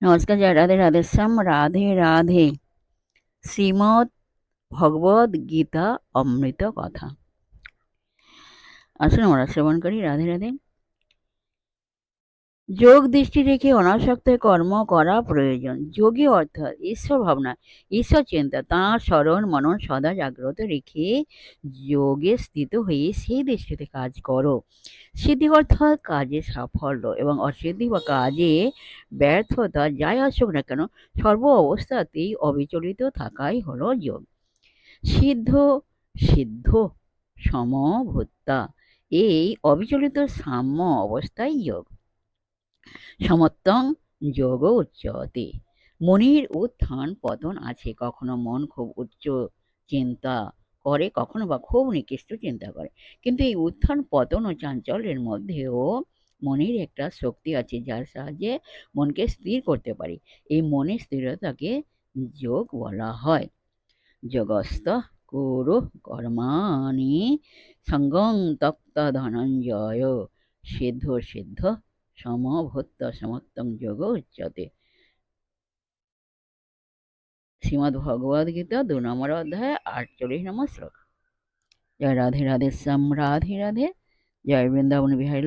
নমস্কার, জয় রাধে রাধেশ্যাম, রাধে রাধে। শ্রীমদ্ ভগবদ গীতা অমৃত কথা। আসুন আমরা শ্রবণ করি। রাধে রাধে। যোগ দৃষ্টি রেখে অনাসক্ত কর্ম করা প্রয়োজন। যোগী অর্থাৎ ঈশ্বর ভাবনা, ঈশ্বর চিন্তা, তাঁর স্মরণ মনন সদা জাগ্রত রেখে যোগে স্থিত হয়ে সেই দৃষ্টিতে কাজ করো। সিদ্ধি অর্থাৎ কাজে সাফল্য এবং অসিদ্ধি বা কাজে ব্যর্থতা যাই আসুক না কেন, সর্ব অবস্থাতেই অবিচলিত থাকাই হলো যোগ। সিদ্ধ সিদ্ধ সমভূতা, এই অবিচলিত সাম্য অবস্থায় যোগ। সমত্বং যোগ উচ্চতে, মনের উত্থান পতন আছে। কখনো মন খুব উচ্চ চিন্তা করে, কখনো বা খুব নিকৃষ্ট চিন্তা করে, কিন্তু এই উত্থান পতন ও চাঞ্চল্যের মধ্যেও মনের একটা শক্তি আছে, যার সাহায্যে মনকে স্থির করতে পারি। এই মনের স্থিরতাকে যোগ বলা হয়। যোগস্থ কুরু কর্মাণি সঙ্গং তক্ত ধনঞ্জয়, সিদ্ধ সিদ্ধ সমভূত সমত্তম যোগ উচ্যতে। শ্রীমদ্ ভগবদ গীতা 2 নম্বর অধ্যায় 48 নম্বর শ্লোক। জয় রাধে রাধে শ্যাম, রাধে রাধে। জয় বৃন্দাবন বিহারী।